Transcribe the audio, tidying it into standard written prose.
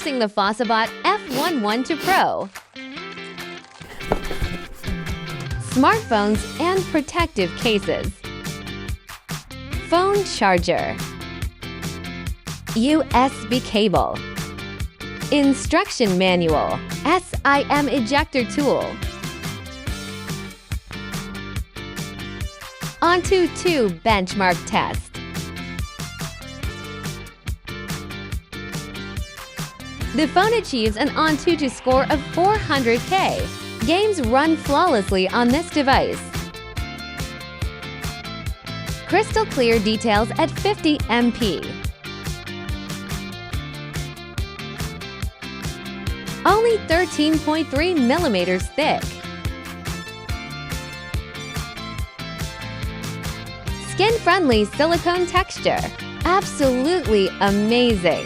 Introducing the FOSSiBOT F112 Pro. Smartphones and protective cases. Phone charger. USB cable. Instruction manual. SIM ejector tool. Onto 2 benchmark test. The phone achieves an Antutu score of 400K. Games run flawlessly on this device. Crystal clear details at 50 MP. Only 13.3 millimeters thick. Skin-friendly silicone texture. Absolutely amazing.